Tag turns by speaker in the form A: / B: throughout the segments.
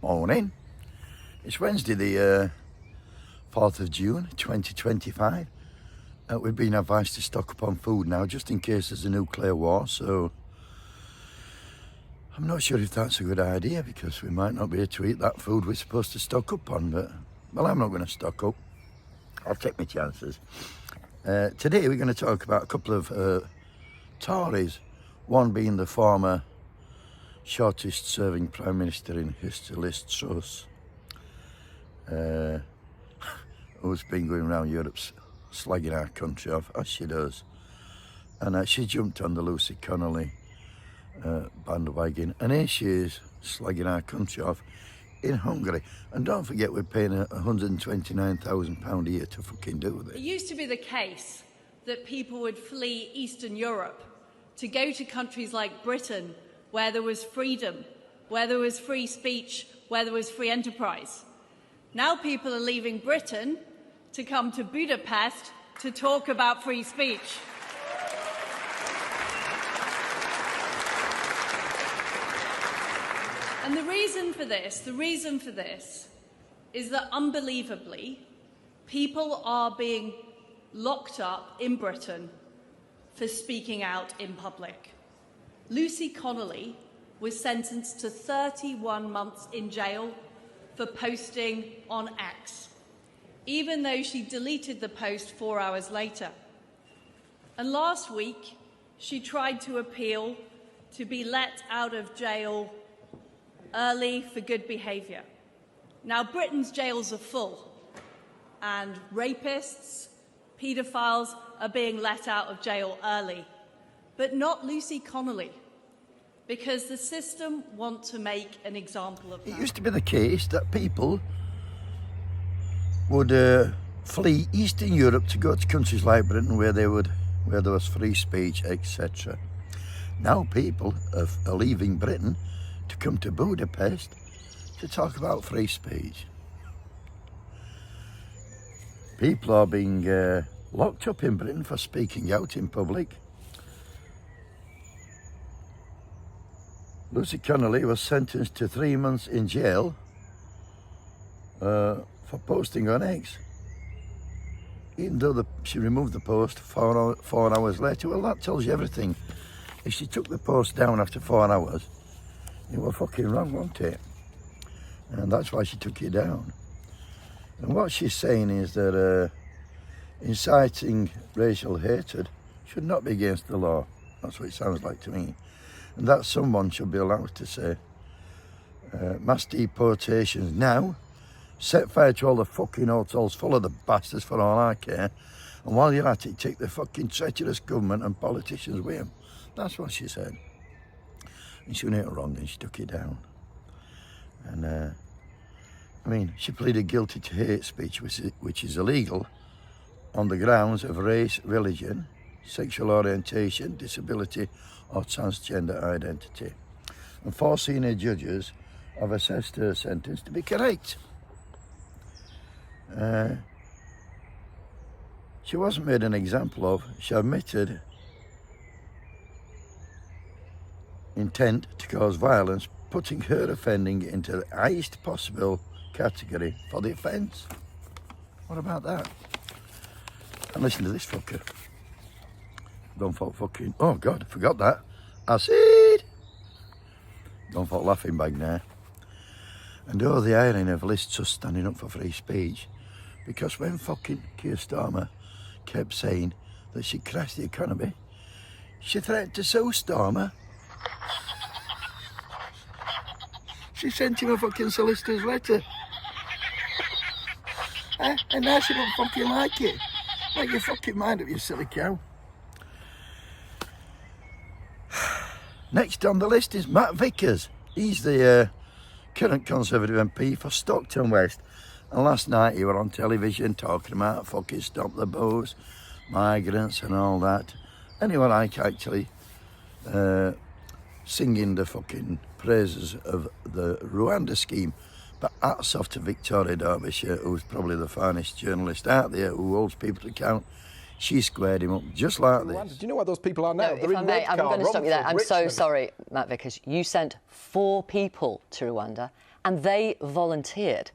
A: Morning. It's Wednesday the 4th of June 2025. We've been advised to stock up on food now just in case there's a nuclear war, so I'm not sure if that's a good idea because we might not be able to eat that food we're supposed to stock up on, but well, I'm not going to stock up. I'll take my chances. Today we're going to talk about a couple of Tories, one being the former shortest serving Prime Minister in history, Liz Truss, who's been going around Europe slagging our country off, as she does. And she jumped on the Lucy Connolly bandwagon, and here she is slagging our country off in Hungary. And don't forget, we're paying £129,000 a year to fucking do this.
B: It used to be the case that people would flee Eastern Europe to go to countries like Britain, where there was freedom, where there was free speech, where there was free enterprise. Now people are leaving Britain to come to Budapest to talk about free speech. And the reason for this is that, unbelievably, people are being locked up in Britain for speaking out in public. Lucy Connolly was sentenced to 31 months in jail for posting on X, even though she deleted the post 4 hours later. And last week, she tried to appeal to be let out of jail early for good behaviour. Now, Britain's jails are full, and rapists, paedophiles are being let out of jail early. But not Lucy Connolly, because the system want to make an example of her.
A: It used to be the case that people would flee Eastern Europe to go to countries like Britain where there was free speech, etc. Now people are leaving Britain to come to Budapest to talk about free speech. People are being locked up in Britain for speaking out in public. Lucy Connolly was sentenced to 3 months in jail for posting on X. Even though she removed the post 4 hours later. Well, that tells you everything. If she took the post down after 4 hours, it was fucking wrong, wasn't it? And that's why she took it down. And what she's saying is that inciting racial hatred should not be against the law. That's what it sounds like to me. And that someone should be allowed to say mass deportations now, set fire to all the fucking hotels full of the bastards for all I care, and while you're at it, take the fucking treacherous government and politicians with them. That's what she said. And she went wrong and she took it down. And I mean, she pleaded guilty to hate speech, which is illegal on the grounds of race, religion, sexual orientation, disability or transgender identity. And 4 senior judges have assessed her sentence to be correct. She wasn't made an example of. She admitted intent to cause violence, putting her offending into the highest possible category for the offence. What about that? And listen to this fucker. Don't fall fucking... Oh, God, I forgot that. Acid! Don't fall laughing bag now. And oh, the irony of Liz Truss standing up for free speech. Because when fucking Keir Starmer kept saying that she'd crash the economy, she threatened to sue Starmer. She sent him a fucking solicitor's letter. And now she don't fucking like it. Make your fucking mind up, you silly cow. Next on the list is Matt Vickers. He's the current Conservative MP for Stockton West. And last night he were on television talking about fucking stop the boats, migrants and all that. And he was like actually singing the fucking praises of the Rwanda scheme. But hats off to Victoria Derbyshire, who's probably the finest journalist out there, who holds people to account. She squared him up just like this.
C: Do you know where those people are now?
D: No, if I may, I'm going to stop you there. I'm so sorry, Matt Vickers. You sent 4 people to Rwanda
C: and they volunteered.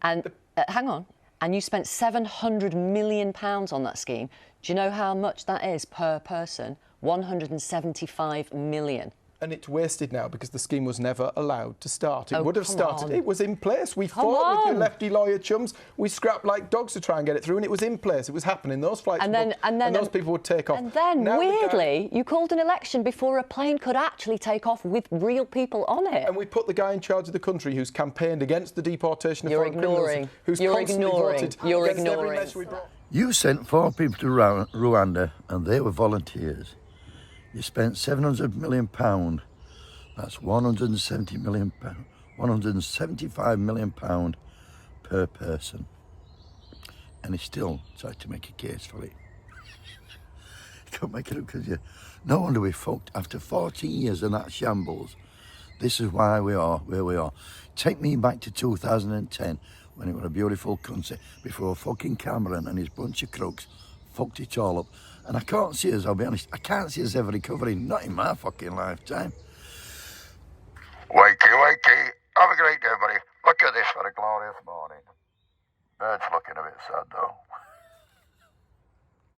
C: And hang on, and you spent £700 million on that scheme. Do you know how much that is per person? 175 million.
D: And it's wasted now because the scheme was never allowed to start. It
C: Oh,
D: would have
C: come
D: started.
C: on.
D: It was in place. We
C: Come
D: fought with your
C: on.
D: lefty lawyer chums. We scrapped like dogs to try and get it through, and it was in place. It was happening. Those flights
C: And
D: were
C: then-
D: booked,
C: and then-
D: those people would take off.
C: And then,
D: Now the guy-
C: weirdly, you called an election before a plane could actually take off with real people on it.
D: And we put the guy in charge of the country who's campaigned against the deportation of
C: You're
D: foreign criminals,
C: ignoring.
D: who's
C: You're
D: constantly
C: ignoring.
D: voted
C: You're
D: against every
C: ignoring.
D: measure we brought.
A: You sent 4 people to Rwanda and they were volunteers. You spent £700 million. That's £170 million, £175 million per person. And he still tried to make a case for it. You can't make it up because no wonder we fucked. After 40 years of that shambles, this is why we are where we are. Take me back to 2010 when it was a beautiful country before fucking Cameron and his bunch of crooks fucked it all up. And I can't see us, I'll be honest, I can't see us ever recovering, not in my fucking lifetime. Wakey, wakey. Have a great day, everybody. Look at this for a glorious morning. Bird's looking a bit sad, though.